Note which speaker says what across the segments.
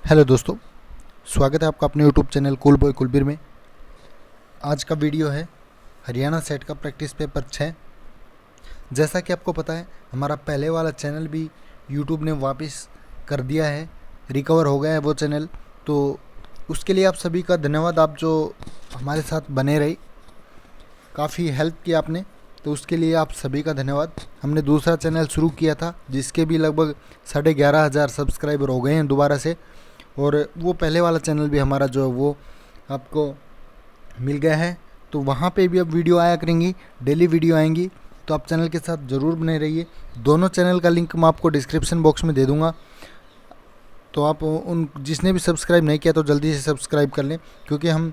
Speaker 1: Hello दोस्तों, स्वागत है आपका अपने YouTube channel cool boy Kulbir में। आज का वीडियो है हरियाणा सेट का प्रैक्टिस पेपर 6। जैसा कि आपको पता है, हमारा पहले वाला चैनल भी यूट्यूब ने वापस कर दिया है, रिकवर हो गया है वो चैनल। तो उसके लिए आप सभी का धन्यवाद। आप जो हमारे साथ बने रहे, काफ़ी हेल्प किया आपने, तो उसके लिए आप सभी का धन्यवाद। हमने दूसरा चैनल शुरू किया था जिसके भी लगभग 11,500 सब्सक्राइबर हो गए हैं दोबारा से, और वो पहले वाला चैनल भी हमारा जो है वो आपको मिल गया है। तो वहाँ पे भी अब वीडियो आया करेंगी, डेली वीडियो आएंगी, तो आप चैनल के साथ ज़रूर बने रहिए। दोनों चैनल का लिंक मैं आपको डिस्क्रिप्शन बॉक्स में दे दूँगा, तो आप उन जिसने भी सब्सक्राइब नहीं किया तो जल्दी से सब्सक्राइब कर लें, क्योंकि हम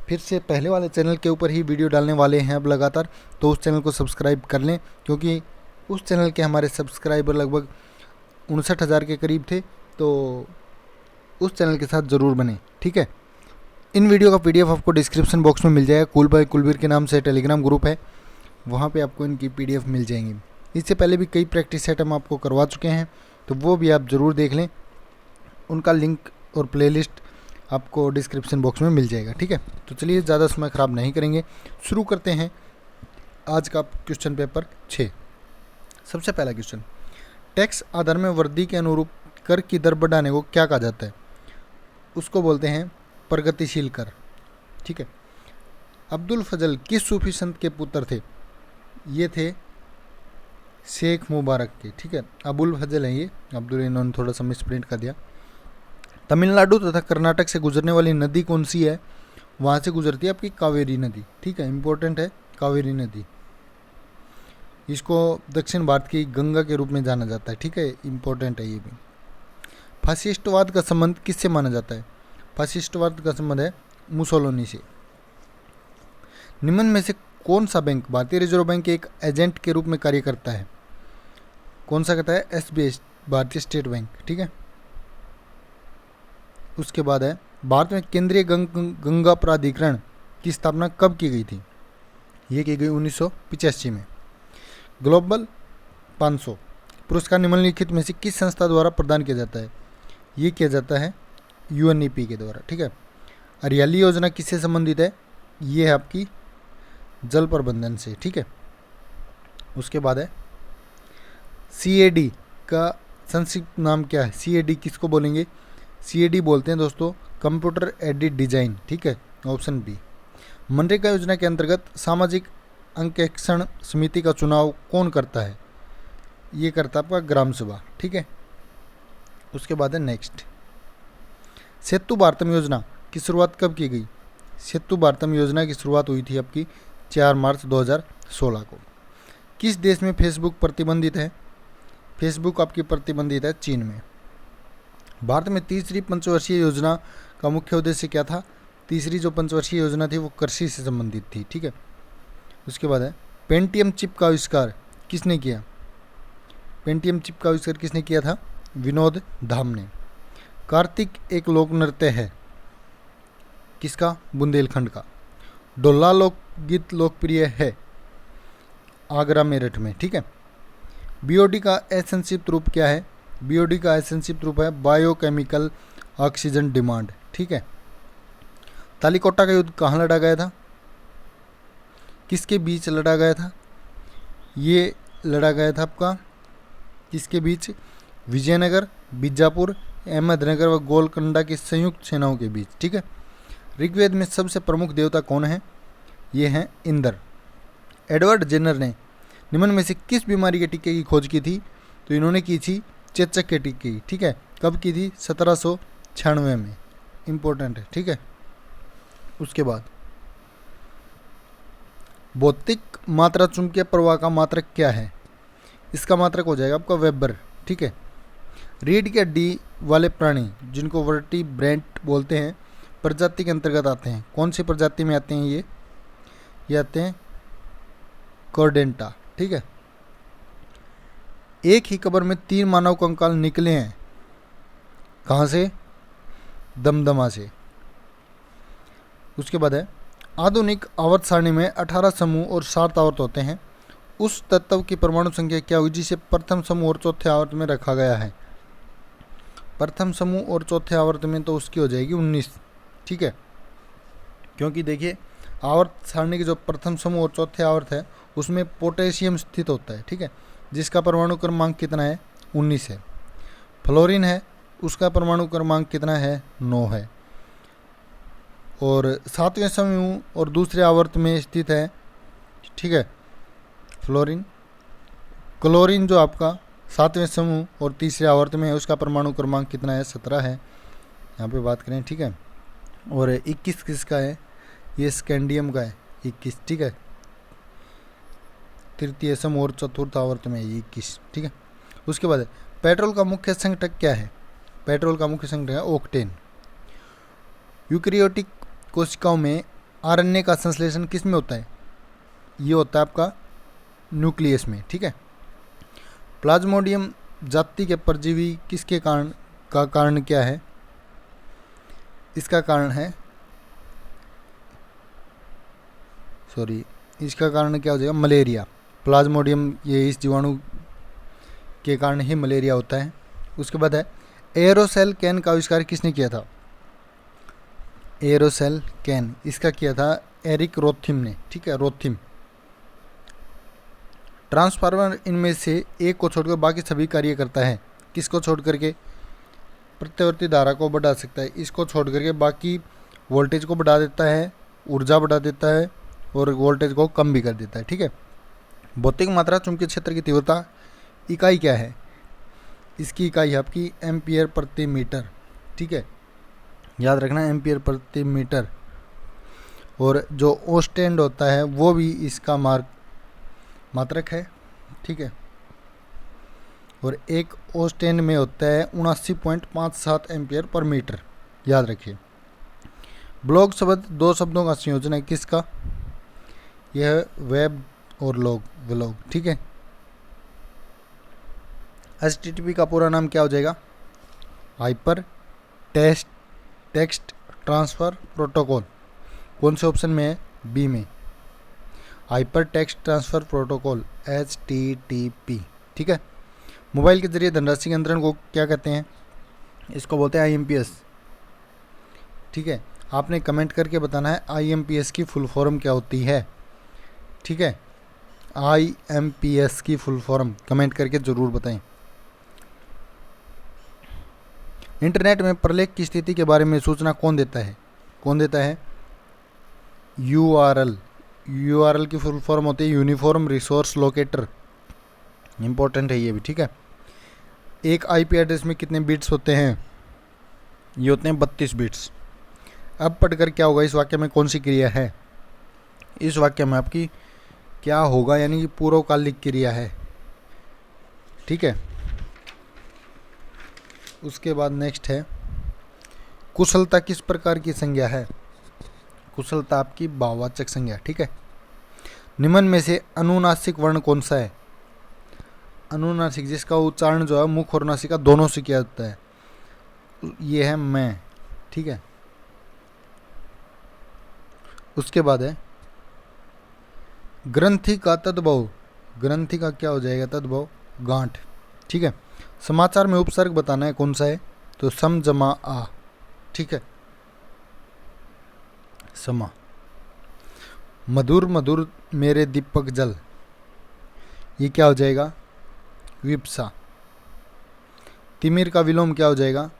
Speaker 1: फिर से पहले वाले चैनल के ऊपर ही वीडियो डालने वाले हैं अब लगातार। तो उस चैनल को सब्सक्राइब कर लें, क्योंकि उस चैनल के हमारे सब्सक्राइबर लगभग 59,000 के करीब थे। तो उस चैनल के साथ ज़रूर बने, ठीक है। इन वीडियो का पीडीएफ आपको डिस्क्रिप्शन बॉक्स में मिल जाएगा। कूल बाय कुलबीर के नाम से टेलीग्राम ग्रुप है, वहाँ पे आपको इनकी पीडीएफ मिल जाएंगी। इससे पहले भी कई प्रैक्टिस सेट हम आपको करवा चुके हैं, तो वो भी आप ज़रूर देख लें। उनका लिंक और प्लेलिस्ट आपको डिस्क्रिप्शन बॉक्स में मिल जाएगा, ठीक है। तो चलिए ज़्यादा समय ख़राब नहीं करेंगे, शुरू करते हैं आज का क्वेश्चन पेपर 6। सबसे पहला क्वेश्चन, टैक्स आधार में वृद्धि के अनुरूप कर की दर बढ़ाने को क्या कहा जाता है? उसको बोलते हैं प्रगतिशील कर, ठीक है। अब्दुल फजल किस सूफी संत के पुत्र थे? ये थे शेख मुबारक के, ठीक है। अबुल फजल है ये, अब्दुल इन्होंने थोड़ा सा मिसप्रिंट कर दिया। तमिलनाडु तथा कर्नाटक से गुजरने वाली नदी कौन सी है? वहाँ से गुजरती है आपकी कावेरी नदी, ठीक है। इंपॉर्टेंट है कावेरी नदी, इसको दक्षिण भारत की गंगा के रूप में जाना जाता है, ठीक है। इंपॉर्टेंट है ये भी। फासिस्टवाद का संबंध किससे माना जाता है? फासिस्टवाद का संबंध है मुसोलिनी से। निम्न में से कौन सा बैंक भारतीय रिजर्व बैंक के एक एजेंट के रूप में कार्य करता है? कौन सा करता है? एसबीआई, भारतीय स्टेट बैंक, ठीक है। उसके बाद है, भारत में केंद्रीय गंगा प्राधिकरण की स्थापना कब की गई थी? ये की गई 1985 में। ग्लोबल 500 पुरस्कार निम्नलिखित में से किस संस्था द्वारा प्रदान किया जाता है? ये किया जाता है यूएनईपी के द्वारा, ठीक है। हरियाली योजना किससे संबंधित है? ये है आपकी जल प्रबंधन से, ठीक है। उसके बाद है, सीएडी का संक्षिप्त नाम क्या है? सीएडी किसको बोलेंगे? सीएडी बोलते हैं दोस्तों कंप्यूटर एडेड डिजाइन, ठीक है। Option B. मनरेगा योजना के अंतर्गत सामाजिक अंकेक्षण समिति का चुनाव कौन करता है? ये करता है आपका ग्राम सभा, ठीक है। उसके बाद है नेक्स्ट, सेतु भारतम योजना की शुरुआत कब की गई? सेतु भारतम योजना की शुरुआत हुई थी आपकी 4 मार्च 2016 को। किस देश में फेसबुक प्रतिबंधित है? फेसबुक आपकी प्रतिबंधित है चीन में। भारत में तीसरी पंचवर्षीय योजना का मुख्य उद्देश्य क्या था? तीसरी जो पंचवर्षीय योजना थी वो कृषि से संबंधित थी, ठीक है। उसके बाद है, पेंटियम चिप का आविष्कार किसने किया? पेंटियम चिप का आविष्कार किसने किया था? विनोद धाम ने। कार्तिक एक लोक नृत्य है, किसका? बुंदेलखंड का। डोला लोकगीत लोकप्रिय है आगरा मेरठ में, ठीक है। बीओडी का संक्षिप्त रूप क्या है? बीओडी का संक्षिप्त रूप है बायोकेमिकल ऑक्सीजन डिमांड, ठीक है। तालीकोटा का युद्ध कहाँ लड़ा गया था? किसके बीच लड़ा गया था? ये लड़ा गया था आपका किसके बीच? विजयनगर, बीजापुर, अहमदनगर व गोलकोंडा की संयुक्त सेनाओं के बीच, ठीक है। ऋग्वेद में सबसे प्रमुख देवता कौन है? ये हैं इंद्र। एडवर्ड जेनर ने निम्न में से किस बीमारी के टीके की खोज की थी? तो इन्होंने की थी चेचक के टीके की, ठीक है। कब की थी? 1796 में। इंपॉर्टेंट है, ठीक है। उसके बाद, भौतिक मात्रा चुंबकीय प्रवाह का मात्रक क्या है? इसका मात्रक हो जाएगा आपका वेबर, ठीक है। रीढ़ की हड्डी वाले प्राणी जिनको वर्टिब्रेट बोलते हैं प्रजाति के अंतर्गत आते हैं। कौन सी प्रजाति में आते हैं ये आते हैं कॉर्डेंटा, ठीक है। एक ही कब्र में 3 मानव कंकाल निकले हैं, कहाँ से? दमदमा से। उसके बाद है, आधुनिक आवर्त सारणी में 18 समूह और 7 आवर्त होते हैं। उस तत्व की परमाणु संख्या क्या हुई जिसे प्रथम समूह और चौथे आवर्त में रखा गया है? प्रथम समूह और चौथे आवर्त में तो उसकी हो जाएगी 19, ठीक है, क्योंकि देखिए आवर्त सारणी के जो प्रथम समूह और चौथे आवर्त है उसमें पोटेशियम स्थित होता है, ठीक है, जिसका परमाणु क्रमांक कितना है 19 है। फ्लोरीन है, उसका परमाणु क्रमांक कितना है 9 है। और सातवें समूह और दूसरे आवर्त में स्थित है, ठीक है, फ्लोरीन। क्लोरीन जो आपका सातवें समूह और तीसरे आवर्त में है उसका परमाणु क्रमांक कितना है 17 है, यहाँ पे बात करें, ठीक है। और 21 किसका है, ये स्कैंडियम का है 21, ठीक है, तृतीय समूह और चतुर्थ आवर्त में 21, ठीक है। उसके बाद पेट्रोल का मुख्य संघटक क्या है, पेट्रोल का मुख्य संघटक है ऑक्टेन। यूकैरियोटिक कोशिकाओं में आरएनए का संश्लेषण किस में होता है, ये होता है आपका न्यूक्लियस में, ठीक है। प्लाज्मोडियम जाति के परजीवी किसके कारण क्या है, इसका कारण है इसका कारण क्या हो जाएगा मलेरिया। प्लाज्मोडियम ये इस जीवाणु के कारण ही मलेरिया होता है। उसके बाद है एरोसेल कैन का आविष्कार किसने किया था, एरोसेल कैन इसका किया था एरिक रोथिम ने, ठीक है, रोथिम। ट्रांसफार्मर इनमें से एक को छोड़कर बाकी सभी कार्य करता है, किसको छोड़ करके, प्रत्यावर्ती धारा को बढ़ा सकता है, इसको छोड़ करके बाकी वोल्टेज को बढ़ा देता है, ऊर्जा बढ़ा देता है और वोल्टेज को कम भी कर देता है, ठीक है। भौतिक मात्रा चुंबकीय क्षेत्र की तीव्रता इकाई क्या है, इसकी इकाई है आपकी एम्पियर प्रति मीटर, ठीक है, याद रखना एम्पियर प्रति मीटर। और जो ओस्टेंड होता है वो भी इसका मात्रक है, ठीक है। और एक ओस्टेंड में होता है 79.57 एम्पियर पर मीटर, याद रखिए। ब्लॉग शब्द दो शब्दों का संयोजन है, किसका, यह वेब और व्लॉग, ठीक है। HTTP का पूरा नाम क्या हो जाएगा, हाइपर टेक्स्ट ट्रांसफ़र प्रोटोकॉल। कौन से ऑप्शन में है, बी में, hyper text transfer protocol HTTP, ठीक है। मोबाइल के जरिए धनराशि के अंतरण को क्या कहते हैं, इसको बोलते हैं IMPS, ठीक है। आपने कमेंट करके बताना है IMPS की फुल फॉर्म क्या होती है, ठीक है, IMPS की फुल फॉर्म कमेंट करके ज़रूर बताएं। इंटरनेट में प्रलेख की स्थिति के बारे में सूचना कौन देता है, URL की फुल फॉर्म होती है यूनिफॉर्म रिसोर्स लोकेटर, इंपॉर्टेंट है ये भी, ठीक है। एक IP एड्रेस में कितने बिट्स होते हैं, ये होते हैं 32 बिट्स। अब पढ़कर क्या होगा, इस वाक्य में कौन सी क्रिया है, इस वाक्य में आपकी क्या होगा, यानी कि पूर्वकालिक क्रिया है, ठीक है। उसके बाद नेक्स्ट है कुशलता किस प्रकार की संज्ञा है, कुशलता आपकी भाववाचक संज्ञा, ठीक है। निम्न में से अनुनासिक वर्ण कौन सा है, अनुनासिक जिसका उच्चारण जो है मुख और नासिका दोनों से किया जाता है, ये है मैं, ठीक है। उसके बाद है ग्रंथि का तद्भव, ग्रंथि का क्या हो जाएगा तद्भव, गांठ, ठीक है। समाचार में उपसर्ग बताना है कौन सा है, तो सम जमा आ, ठीक है, समा। मधुर मधुर मेरे दीपक जल, ये क्या हो जाएगा, विप्सा। तिमिर का विलोम क्या हो जाएगा,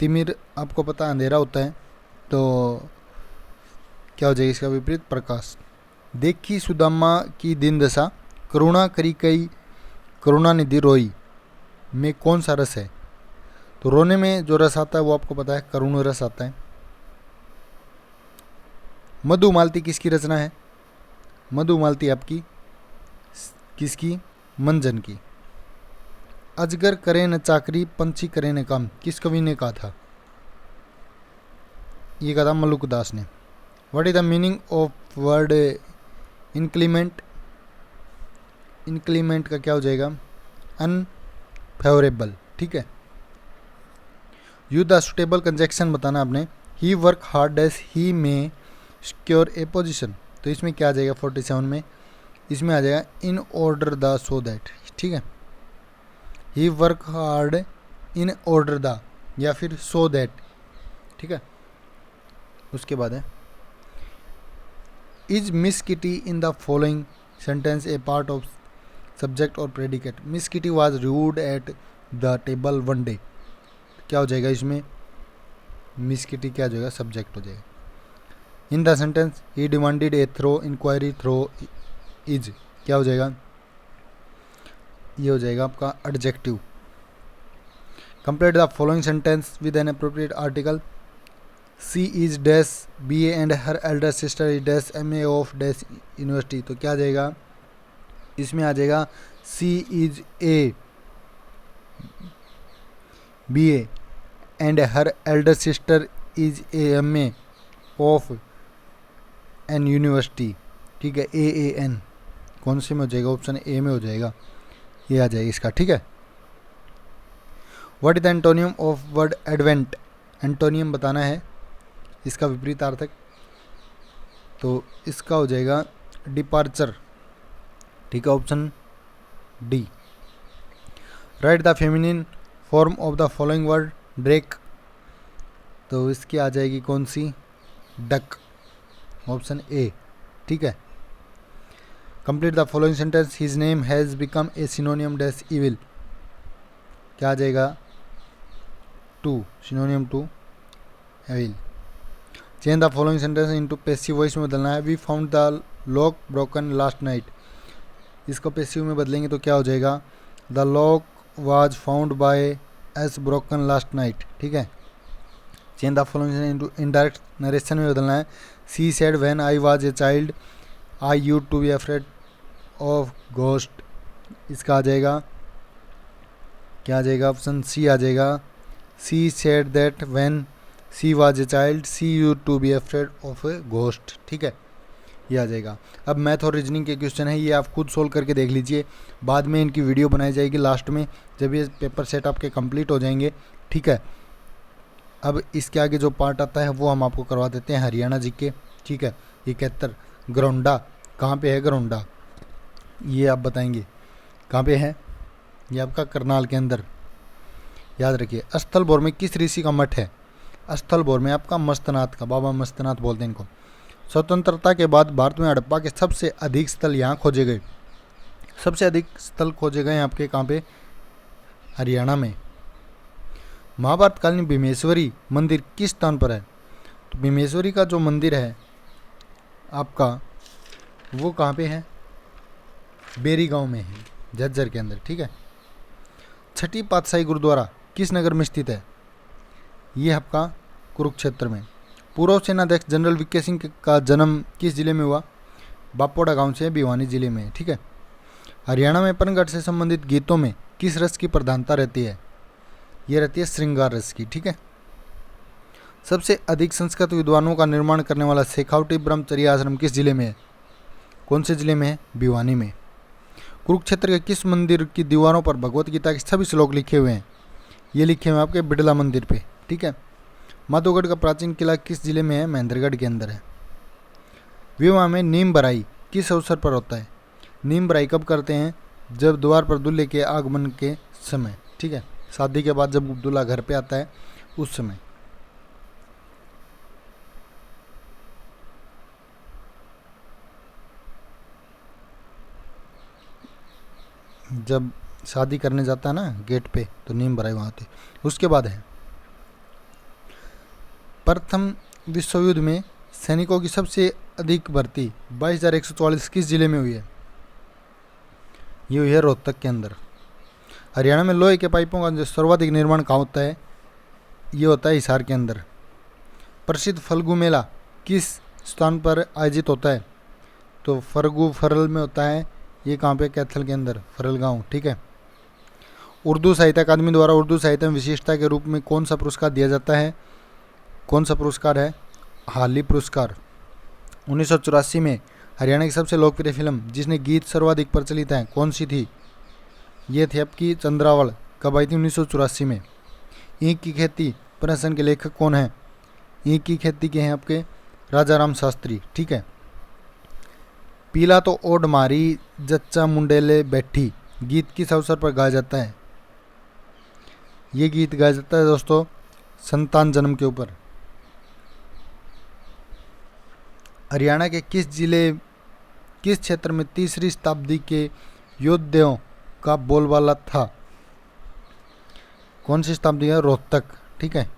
Speaker 1: तिमिर आपको पता अंधेरा होता है, तो क्या हो जाएगा इसका विपरीत, प्रकाश। देखी सुदामा की दिन दशा, करुणा करी कई करुणा निधि रोई में कौन सा रस है, तो रोने में जो रस आता है वो आपको पता है करुण रस आता है। मधुमालती किसकी रचना है, मधुमालती आपकी किसकी, मंजन की। अजगर करे न चाकरी पंछी करे न काम, किस कवि ने कहा था, ये कहा था मलुकदास ने। What is the meaning of word inclement, inclement का क्या हो जाएगा, अनफेवरेबल, ठीक है। यूज द सुटेबल कंजक्शन बताना आपने, ही वर्क हार्ड एज ही में सिक्योर ए पोजिशन, तो इसमें क्या आ जाएगा 47 में, इसमें आ जाएगा in order the so that, ठीक है। He work hard in order the, या फिर सो दैट, ठीक है। उसके बाद है is Miss Kitty in the following sentence a part of subject और predicate. Miss Kitty was rude at the table one day, क्या हो जाएगा इसमें, मिस किटी क्या हो जाएगा, सब्जेक्ट हो जाएगा। In the sentence he demanded a thorough inquiry thorough is, क्या हो जाएगा, ये हो जाएगा आपका adjective. Complete the following sentence with an appropriate article. She is dash BA and her elder sister is dash MA of dash university, तो क्या आ जाएगा, इसमें आ जाएगा she is a BA and her elder sister is MA of an university, ठीक है। AAN कौन से में हो जाएगा, ऑप्शन ए में हो जाएगा, ये आ जाएगा इसका, ठीक है। What is the antonym of word advent, antonym बताना है इसका विपरीतार्थक, तो इसका हो जाएगा डिपार्चर, ठीक है, option D. Right the feminine form of the following word Drake, तो इसकी आ जाएगी कौन सी, डक, ऑप्शन ए, ठीक है। Complete the following sentence his name has become a synonym dash evil, क्या आ जाएगा, to, synonym to evil. Change the following sentence into passive voice में बदलना है। We found the lock broken last night, इसको passive में बदलेंगे तो क्या हो जाएगा, the lock was found by us broken last night, ठीक है। Change the following into indirect narration में बदलना है। She said when I was a child I used to be afraid of ghost, इसका आ जाएगा, क्या आ जाएगा, ऑप्शन सी आ जाएगा। She said that when she was a child she used to be afraid of a ghost, ठीक है, ये आ जाएगा। अब मैथ और रीजनिंग के क्वेश्चन है, ये आप खुद सोल्व करके देख लीजिए, बाद में इनकी वीडियो बनाई जाएगी लास्ट में जब ये पेपर सेट आपके कंप्लीट हो जाएंगे, ठीक है। अब इसके आगे जो पार्ट आता है वो हम आपको करवा देते हैं हरियाणा जी के, ठीक है। 71 गरौंडा, कहाँ पे है गरौंडा, ये आप बताएंगे कहाँ पे है, ये आपका करनाल के अंदर, याद रखिए। स्थलभोर में किस ऋषि का मठ है, स्थलभोर में आपका मस्तनाथ का, बाबा मस्तनाथ बोलते हैं इनको। स्वतंत्रता के बाद भारत में हड़प्पा के सबसे अधिक स्थल यहाँ खोजे गए, सबसे अधिक स्थल खोजे गए आपके कहाँ पे, हरियाणा में। महाभारत कालीन भीमेश्वरी मंदिर किस स्थान पर है, तो भीमेश्वरी का जो मंदिर है आपका वो कहाँ पे है, बेरी गांव में है, झज्जर के अंदर, ठीक है। छठी पातशाही गुरुद्वारा किस नगर में स्थित है, ये आपका कुरुक्षेत्र में। पूर्व सेनाध्यक्ष जनरल वीके सिंह का जन्म किस जिले में हुआ, बापोड़ा गांव से भिवानी जिले में, ठीक है। हरियाणा में पनघट से संबंधित गीतों में किस रस की प्रधानता रहती है, ये रहती है श्रृंगार रस की, ठीक है। सबसे अधिक संस्कृत विद्वानों का निर्माण करने वाला शेखावटी ब्रह्मचर्य आश्रम किस जिले में है, कौन से जिले में है, भिवानी में। कुरुक्षेत्र के किस मंदिर की दीवारों पर भगवत गीता के सभी श्लोक लिखे हुए हैं, ये लिखे हुए हैं आपके बिड़ला मंदिर पे, ठीक है। माधोगढ़ का प्राचीन किला किस जिले में है, महेंद्रगढ़ के अंदर है। विवाह में नीम बराई किस अवसर पर होता है, नीम बराई कब करते हैं, जब द्वार पर दूल्हे के आगमन के समय, ठीक है, शादी के बाद जब दूल्हा घर पे आता है उस समय। जब शादी करने जाता है ना गेट पे तो नीम बराई वहाँ होती। उसके बाद है प्रथम विश्व युद्ध में सैनिकों की सबसे अधिक भर्ती 22,144 किस जिले में हुई है, ये हुई है रोहतक के अंदर। हरियाणा में लोहे के पाइपों का जो सर्वाधिक निर्माण कहाँ होता है, ये होता है हिसार के अंदर। प्रसिद्ध फल्गु मेला किस स्थान पर आयोजित होता है, तो फरगु फरल में होता है, ये कहाँ पे, कैथल के अंदर, फरल गांव, ठीक है। उर्दू साहित्य अकादमी द्वारा उर्दू साहित्य में विशेषता के रूप में कौन सा पुरस्कार दिया जाता है, कौन सा पुरस्कार है, हाली पुरस्कार। 1984 में हरियाणा की सबसे लोकप्रिय फिल्म जिसने गीत सर्वाधिक प्रचलित हैं कौन सी थी, ये थी आपकी चंद्रावल, कब आई थी, 1984 में। ईंख की खेती प्रश्न के लेखक कौन है, ईंख की खेती के हैं आपके राजा राम शास्त्री, ठीक है। पीला तो ओड मारी जच्चा मुंडेले बैठी गीत किस अवसर पर गाया जाता है, ये गीत गाया जाता है दोस्तों संतान जन्म के ऊपर। हरियाणा के किस क्षेत्र में 3री शताब्दी के योद्धाओं का बोलबाला था? कौन सी शताब्दी है? रोहतक। ठीक है।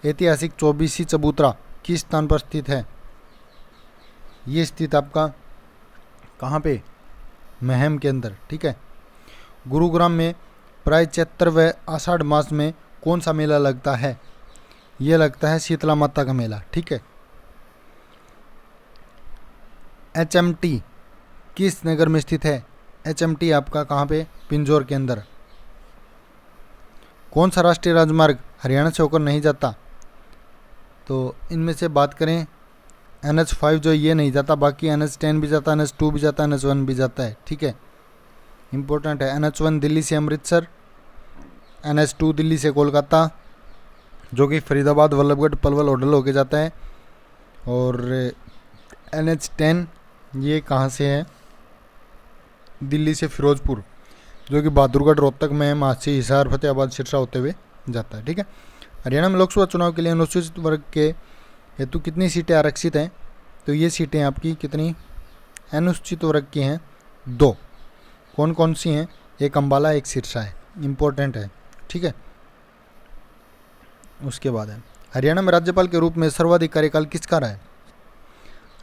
Speaker 1: ऐतिहासिक चौबीसी चबूतरा किस स्थान पर स्थित है? ये स्थित आपका कहाँ पे? महम के अंदर। ठीक है। गुरुग्राम में प्राय 74वें आषाढ़ मास में कौन सा मेला लगता है? ये लगता है शीतला माता का मेला। ठीक है। HMT किस नगर में स्थित है? HMT आपका कहाँ पे? पिंजौर के अंदर। कौन सा राष्ट्रीय राजमार्ग हरियाणा से होकर नहीं जाता? तो इनमें से बात करें NH5 जो ये नहीं जाता, बाकी NH10 भी जाता, NH2 भी जाता, NH1 भी जाता है। ठीक है, इंपॉर्टेंट है। NH1 दिल्ली से अमृतसर, NH2 दिल्ली से कोलकाता जो कि फरीदाबाद, वल्लभगढ़, पलवल, होडल होके जाता है। और NH10 ये कहाँ से है? दिल्ली से फिरोजपुर जो कि बहादुरगढ़, रोहतक में, मासी, हिसार, फतेहाबाद, सिरसा होते हुए जाता है। ठीक है। हरियाणा में लोकसभा चुनाव के लिए अनुसूचित वर्ग के हेतु कितनी सीटें आरक्षित हैं? तो ये सीटें आपकी कितनी अनुसूचित वर्ग की हैं? 2। कौन कौन सी हैं? एक अम्बाला, एक सिरसा है। इम्पोर्टेंट है। ठीक है। उसके बाद है हरियाणा में राज्यपाल के रूप में सर्वाधिक कार्यकाल किसका रहा है?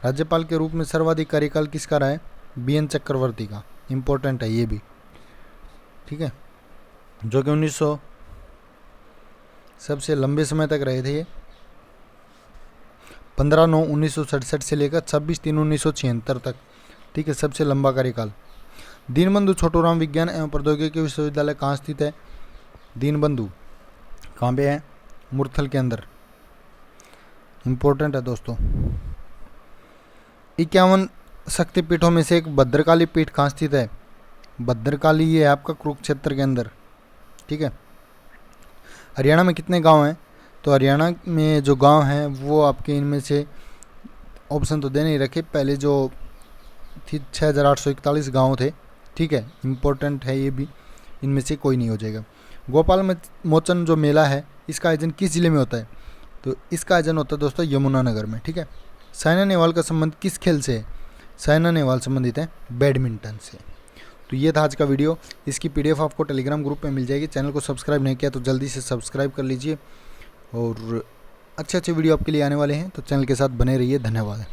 Speaker 1: राज्यपाल के रूप में सर्वाधिक कार्यकाल किसका रहा है? BN चक्रवर्ती का। इम्पोर्टेंट है ये भी। ठीक है। जो कि 1900 सबसे लंबे समय तक रहे थे ये। 15/9/1967 से लेकर 26/3/1976 तक। ठीक है, सबसे लंबा कार्यकाल। दीनबंधु छोटूराम विज्ञान एवं प्रौद्योगिकी विश्वविद्यालय कहाँ स्थित है? दीनबंधु कहाँ पे है? मुरथल के अंदर। इम्पोर्टेंट है दोस्तों। 51 शक्तिपीठों में से एक भद्रकाली पीठ कहाँ स्थित है? भद्रकाली ये है आपका कुरुक्षेत्र के अंदर। ठीक है। हरियाणा में कितने गांव हैं? तो हरियाणा में जो गांव हैं वो आपके इनमें से ऑप्शन तो दे नहीं रखे, पहले जो थी 6841 गांव थे। ठीक है, इम्पोर्टेंट है ये भी, इनमें से कोई नहीं हो जाएगा। गोपाल में मोचन जो मेला है इसका आयोजन किस जिले में होता है? तो इसका आयोजन होता है दोस्तों यमुनानगर में। ठीक है। साइना नेहवाल का संबंध किस खेल से है? साइना नेहवाल संबंधित है बैडमिंटन से। तो ये था आज का वीडियो। इसकी PDF आपको टेलीग्राम ग्रुप में मिल जाएगी। चैनल को सब्सक्राइब नहीं किया तो जल्दी से सब्सक्राइब कर लीजिए और अच्छे वीडियो आपके लिए आने वाले हैं, तो चैनल के साथ बने रहिए। धन्यवाद।